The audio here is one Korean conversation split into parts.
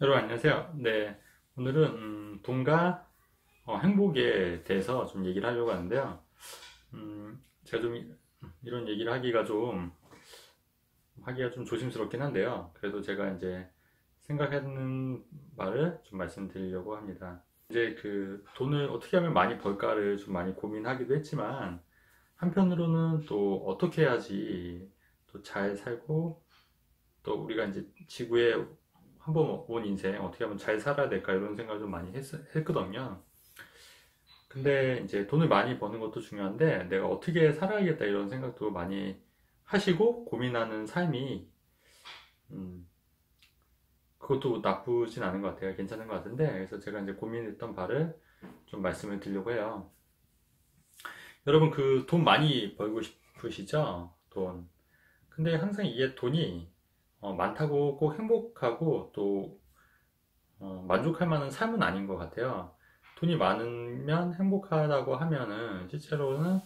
여러분 안녕하세요. 네, 오늘은 돈과 행복에 대해서 좀 얘기를 하려고 하는데요. 제가 좀 이런 얘기를 하기가 좀 조심스럽긴 한데요. 그래도 제가 이제 생각하는 말을 좀 말씀드리려고 합니다. 이제 그 돈을 어떻게 하면 많이 벌까를 좀 많이 고민하기도 했지만 한편으로는 또 어떻게 해야지 또 잘 살고 또 우리가 이제 지구에 한 번 온 인생 어떻게 하면 잘 살아야 될까 이런 생각을 좀 많이 했거든요. 근데 이제 돈을 많이 버는 것도 중요한데 내가 어떻게 살아야겠다 이런 생각도 많이 하시고 고민하는 삶이 음, 그것도 나쁘진 않은 것 같아요. 괜찮은 것 같은데 그래서 제가 이제 고민했던 바를 좀 말씀을 드리려고 해요. 여러분 그 돈 많이 벌고 싶으시죠? 돈. 근데 항상 이게 돈이 많다고 꼭 행복하고 또 만족할 만한 삶은 아닌 것 같아요. 돈이 많으면 행복하다고 하면은 실제로는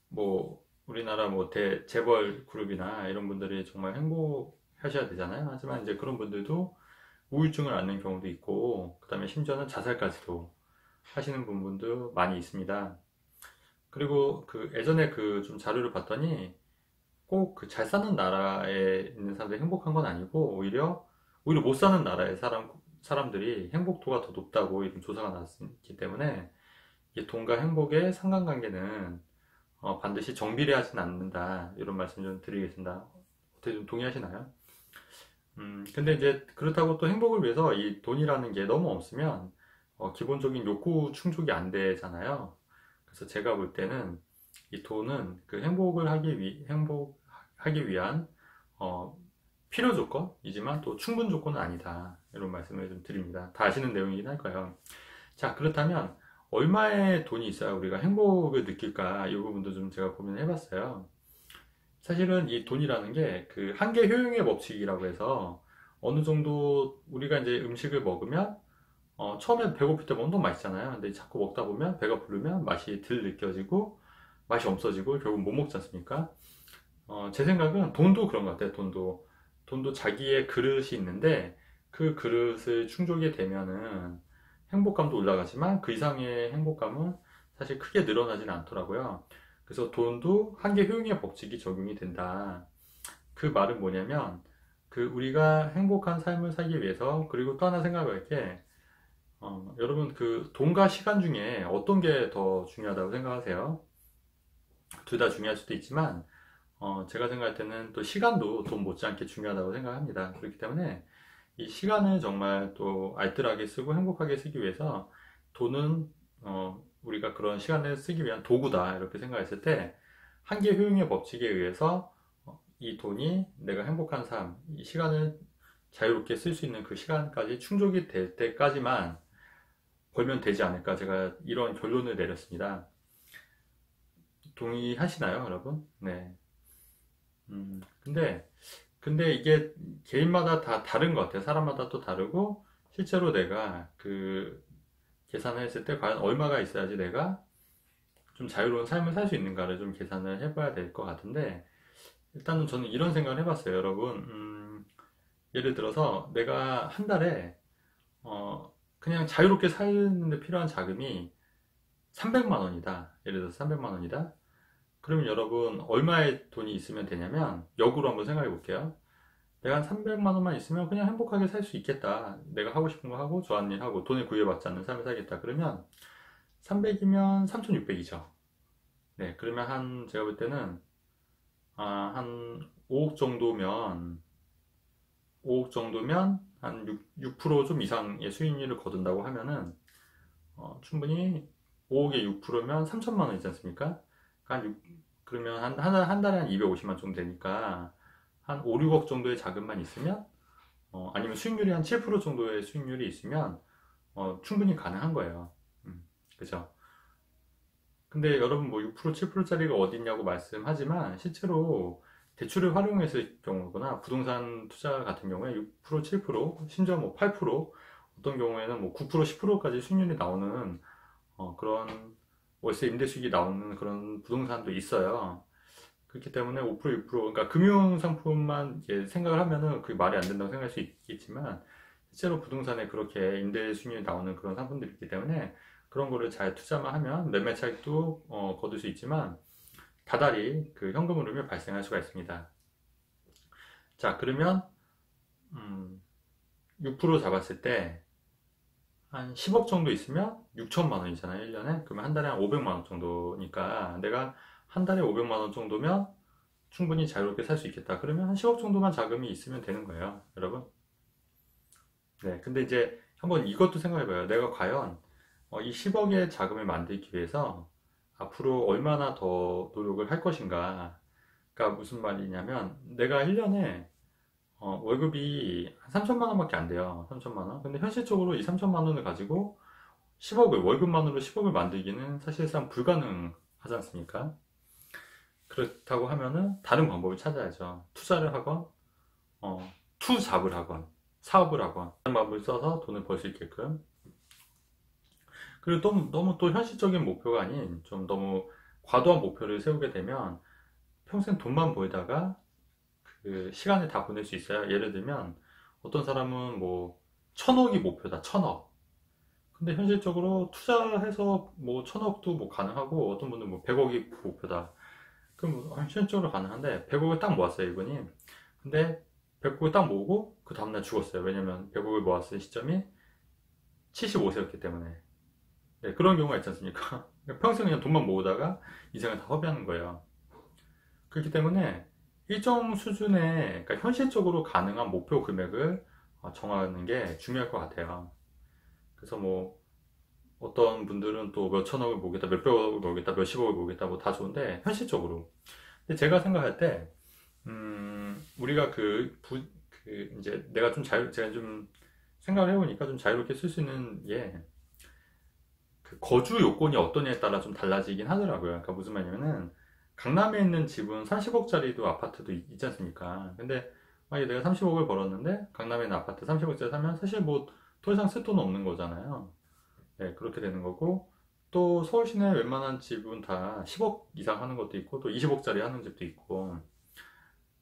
뭐 우리나라 뭐 재벌 그룹이나 이런 분들이 정말 행복하셔야 되잖아요. 하지만 이제 그런 분들도 우울증을 앓는 경우도 있고 그다음에 심지어는 자살까지도 하시는 분들도 많이 있습니다. 그리고 그 예전에 그 좀 자료를 봤더니 꼭 그 잘 사는 나라에 있는 사람들이 행복한 건 아니고 오히려 못 사는 나라의 사람들이 행복도가 더 높다고 이런 조사가 나왔기 때문에 이 돈과 행복의 상관관계는 반드시 정비례하지는 않는다 이런 말씀 좀 드리겠습니다. 어떻게 좀 동의하시나요? 근데 이제 그렇다고 또 행복을 위해서 이 돈이라는 게 너무 없으면 기본적인 욕구 충족이 안 되잖아요. 그래서 제가 볼 때는 이 돈은 그 행복하기 위한 어, 필요 조건이지만 또 충분 조건은 아니다. 이런 말씀을 좀 드립니다. 다 아시는 내용이긴 할까요? 자, 그렇다면 얼마의 돈이 있어야 우리가 행복을 느낄까? 이 부분도 좀 제가 고민을 해봤어요. 사실은 이 돈이라는 게 그 한계 효용의 법칙이라고 해서 어느 정도 우리가 이제 음식을 먹으면 처음에 배고플 때 엄청 맛있잖아요. 근데 자꾸 먹다 보면 배가 부르면 맛이 덜 느껴지고 맛이 없어지고 결국 못 먹지 않습니까? 제 생각은 돈도 그런 것 같아요. 돈도 자기의 그릇이 있는데 그 그릇을 충족이 되면은 행복감도 올라가지만 그 이상의 행복감은 사실 크게 늘어나진 않더라고요. 그래서 돈도 한계 효용의 법칙이 적용이 된다. 그 말은 뭐냐면 그 우리가 행복한 삶을 살기 위해서 그리고 또 하나 생각할 게 여러분 그 돈과 시간 중에 어떤 게 더 중요하다고 생각하세요? 둘 다 중요할 수도 있지만 제가 생각할 때는 또 시간도 돈 못지않게 중요하다고 생각합니다. 그렇기 때문에 이 시간을 정말 또 알뜰하게 쓰고 행복하게 쓰기 위해서 돈은 우리가 그런 시간을 쓰기 위한 도구다 이렇게 생각했을 때 한계 효용의 법칙에 의해서 이 돈이 내가 행복한 삶, 이 시간을 자유롭게 쓸 수 있는 그 시간까지 충족이 될 때까지만 벌면 되지 않을까 제가 이런 결론을 내렸습니다. 동의하시나요, 여러분? 네. 근데 이게 개인마다 다 다른 것 같아요. 사람마다 또 다르고, 실제로 내가 그 계산을 했을 때 과연 얼마가 있어야지 내가 좀 자유로운 삶을 살 수 있는가를 좀 계산을 해봐야 될 것 같은데, 일단은 저는 이런 생각을 해봤어요, 여러분. 예를 들어서 내가 한 달에, 그냥 자유롭게 사는데 필요한 자금이 300만 원이다. 예를 들어서 300만 원이다. 그러면 여러분, 얼마의 돈이 있으면 되냐면, 역으로 한번 생각해 볼게요. 내가 한 300만 원만 있으면 그냥 행복하게 살 수 있겠다. 내가 하고 싶은 거 하고 좋아하는 일 하고 돈을 구애받지 않는 삶을 살겠다. 그러면 300이면 3,600이죠. 네, 그러면 제가 볼 때는 한 5억 정도면 한 6%좀 이상의 수익률을 거둔다고 하면은 충분히 5억에 6%면 3천만 원이지 않습니까? 한 6, 그러면 한 달에 한 250만 정도 되니까 한 5, 6억 정도의 자금만 있으면 아니면 수익률이 한 7% 정도의 수익률이 있으면 충분히 가능한 거예요. 그죠? 근데 여러분 뭐 6%, 7%짜리가 어디 있냐고 말씀하지만 실제로 대출을 활용했을 경우거나 부동산 투자 같은 경우에 6%, 7%, 심지어 뭐 8%, 어떤 경우에는 뭐 9%, 10%까지 수익률이 나오는 그런 월세 임대 수익이 나오는 그런 부동산도 있어요. 그렇기 때문에 5%, 6%, 그러니까 금융 상품만 이제 생각을 하면은 그게 말이 안 된다고 생각할 수 있겠지만 실제로 부동산에 그렇게 임대 수익률이 나오는 그런 상품들이 있기 때문에 그런 거를 잘 투자만 하면 매매 차익도 거둘 수 있지만 다달이 그 현금 흐름이 발생할 수가 있습니다. 자, 그러면 6% 잡았을 때 한 10억 정도 있으면 6천만 원이잖아요, 1년에. 그러면 한 달에 한 500만 원 정도니까 내가 한 달에 500만 원 정도면 충분히 자유롭게 살 수 있겠다. 그러면 한 10억 정도만 자금이 있으면 되는 거예요, 여러분. 네, 근데 이제 한번 이것도 생각해봐요. 내가 과연 이 10억의 자금을 만들기 위해서 앞으로 얼마나 더 노력을 할 것인가. 그러니까 무슨 말이냐면 내가 1년에 월급이 한 3천만 원밖에 안 돼요. 3천만 원. 근데 현실적으로 이 3천만 원을 가지고 10억을, 월급만으로 10억을 만들기는 사실상 불가능하지 않습니까? 그렇다고 하면은 다른 방법을 찾아야죠. 투자를 하건, 투잡을 하건, 사업을 하건, 다른 방법을 써서 돈을 벌 수 있게끔. 그리고 또 너무 또 현실적인 목표가 아닌 좀 너무 과도한 목표를 세우게 되면 평생 돈만 벌다가 그 시간을 다 보낼 수 있어요. 예를 들면 어떤 사람은 뭐 1,000억이 목표다. 1,000억. 근데 현실적으로 투자해서 뭐 1,000억도 뭐 가능하고 어떤 분은 뭐 100억이 목표다. 그럼 뭐 현실적으로 가능한데 100억을 딱 모았어요, 이분이. 근데 100억을 딱 모으고 그 다음날 죽었어요. 왜냐면 100억을 모았을 시점이 75세였기 때문에. 네, 그런 경우가 있지 않습니까? 평생 그냥 돈만 모으다가 인생을 다 허비하는 거예요. 그렇기 때문에 일정 수준의, 그러니까 현실적으로 가능한 목표 금액을 정하는 게 중요할 것 같아요. 그래서 뭐 어떤 분들은 또 몇 천억을 모으겠다, 몇백억을 모으겠다, 몇십억을 모으겠다, 뭐 다 좋은데 현실적으로. 근데 제가 생각할 때 우리가 이제 제가 좀 생각을 해보니까 좀 자유롭게 쓸 수 있는 게 그 거주 요건이 어떠냐에 따라 좀 달라지긴 하더라고요. 그러니까 무슨 말이냐면은 강남에 있는 집은 30억짜리도 아파트도 있지 않습니까? 근데 만약에 내가 30억을 벌었는데 강남에 있는 아파트 30억짜리 사면 사실 뭐 더 이상 쓸 돈은 없는 거잖아요. 네, 그렇게 되는 거고 또 서울 시내 웬만한 집은 다 10억 이상 하는 것도 있고 또 20억짜리 하는 집도 있고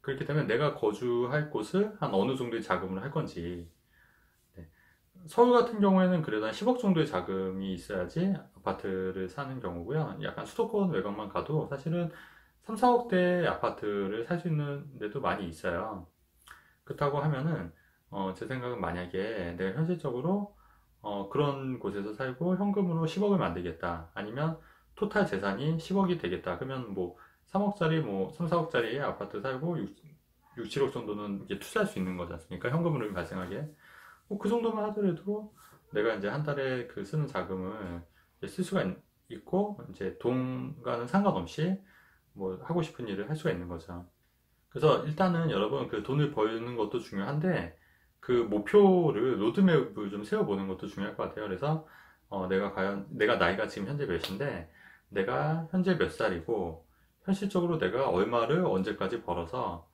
그렇기 때문에 내가 거주할 곳을 한 어느 정도의 자금을 할 건지 네. 서울 같은 경우에는 그래도 한 10억 정도의 자금이 있어야지 아파트를 사는 경우고요. 약간 수도권 외곽만 가도 사실은 3, 4억대 아파트를 살 수 있는 데도 많이 있어요. 그렇다고 하면은 제 생각은 만약에 내가 현실적으로 그런 곳에서 살고 현금으로 10억을 만들겠다. 아니면 토탈 재산이 10억이 되겠다. 그러면 뭐 3억짜리 뭐 3, 4억짜리 아파트 살고 6, 7억 정도는 이제 투자할 수 있는 거지 않습니까? 현금으로 발생하게. 뭐 그 정도만 하더라도 내가 이제 한 달에 그 쓰는 자금을 이제 쓸 수가 있고 이제 돈과는 상관없이 뭐 하고 싶은 일을 할 수가 있는 거죠. 그래서 일단은 여러분 그 돈을 버는 것도 중요한데 그 목표를 로드맵을 좀 세워보는 것도 중요할 것 같아요. 그래서 내가 과연 내가 나이가 지금 현재 몇인데 내가 현재 몇 살이고 현실적으로 내가 얼마를 언제까지 벌어서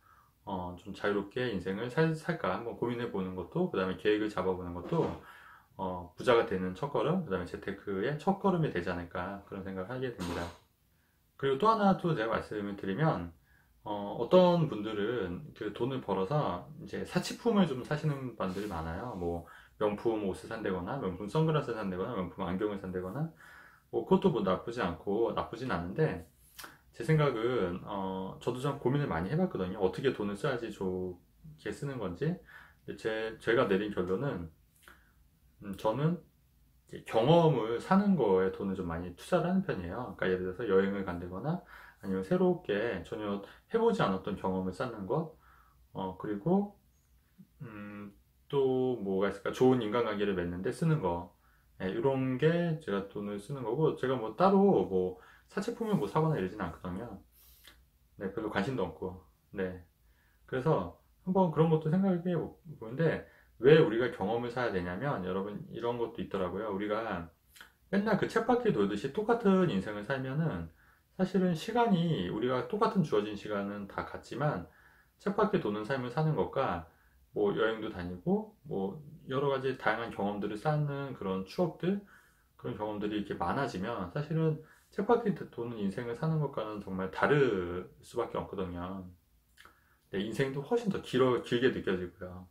좀 자유롭게 인생을 살까 한번 고민해 보는 것도 그 다음에 계획을 잡아보는 것도 부자가 되는 첫걸음 그 다음에 재테크의 첫걸음이 되지 않을까 그런 생각을 하게 됩니다. 그리고 또 하나 또 제가 말씀을 드리면 어떤 분들은 그 돈을 벌어서 이제 사치품을 좀 사시는 분들이 많아요. 뭐 명품 옷을 산다거나 명품 선글라스를 산다거나 명품 안경을 산다거나 뭐 그것도 뭐 나쁘진 않은데 제 생각은 저도 좀 고민을 많이 해봤거든요. 어떻게 돈을 써야지 좋게 쓰는 건지. 근데 제가 내린 결론은 저는 이제 경험을 사는 거에 돈을 좀 많이 투자를 하는 편이에요. 그러니까 예를 들어서 여행을 간다거나 아니면 새롭게 전혀 해보지 않았던 경험을 쌓는 것, 그리고 또 뭐가 있을까? 좋은 인간관계를 맺는데 쓰는 거, 네, 이런 게 제가 돈을 쓰는 거고, 제가 뭐 따로 뭐 사치품을 뭐 사거나 이러진 않거든요. 네, 별로 관심도 없고, 네. 그래서 한번 그런 것도 생각해 보는데, 왜 우리가 경험을 사야 되냐면, 여러분 이런 것도 있더라고요. 우리가 맨날 그 쳇바퀴 돌듯이 똑같은 인생을 살면은 사실은 시간이 우리가 똑같은 주어진 시간은 다 같지만 쳇바퀴 도는 삶을 사는 것과 뭐 여행도 다니고 뭐 여러 가지 다양한 경험들을 쌓는 그런 추억들 그런 경험들이 이렇게 많아지면 사실은 쳇바퀴 도는 인생을 사는 것과는 정말 다를 수밖에 없거든요. 네, 인생도 훨씬 더 길게 느껴지고요.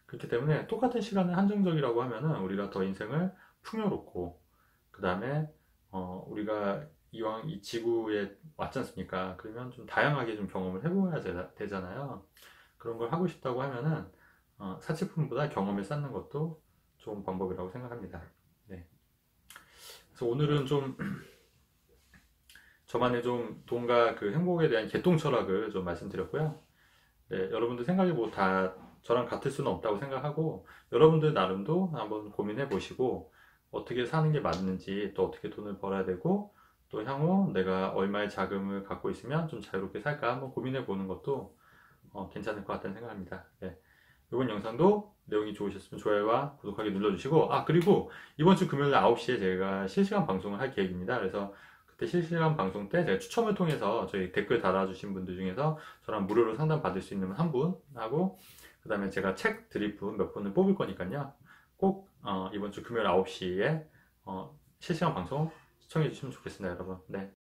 그렇기 때문에 똑같은 시간은 한정적이라고 하면은 우리가 더 인생을 풍요롭고, 그 다음에 우리가 이왕 이 지구에 왔지 않습니까? 그러면 좀 다양하게 좀 경험을 해보아야 되잖아요. 그런 걸 하고 싶다고 하면은 사치품보다 경험을 쌓는 것도 좋은 방법이라고 생각합니다. 네. 그래서 오늘은 좀 저만의 좀 돈과 그 행복에 대한 개똥 철학을 좀 말씀드렸고요. 네, 여러분들 생각이 뭐 다 저랑 같을 수는 없다고 생각하고, 여러분들 나름도 한번 고민해 보시고 어떻게 사는 게 맞는지, 또 어떻게 돈을 벌어야 되고, 또 향후 내가 얼마의 자금을 갖고 있으면 좀 자유롭게 살까 한번 고민해 보는 것도 괜찮을 것 같다는 생각합니다. 네. 이번 영상도 내용이 좋으셨으면 좋아요와 구독하기 눌러주시고, 그리고 이번 주 금요일 9시에 제가 실시간 방송을 할 계획입니다. 그래서 그때 실시간 방송 때 제가 추첨을 통해서 저희 댓글 달아주신 분들 중에서 저랑 무료로 상담 받을 수 있는 한 분하고, 그 다음에 제가 책 드릴 분 몇 분을 뽑을 거니까요. 꼭 이번 주 금요일 9시에 실시간 방송 시청해 주시면 좋겠습니다, 여러분. 네.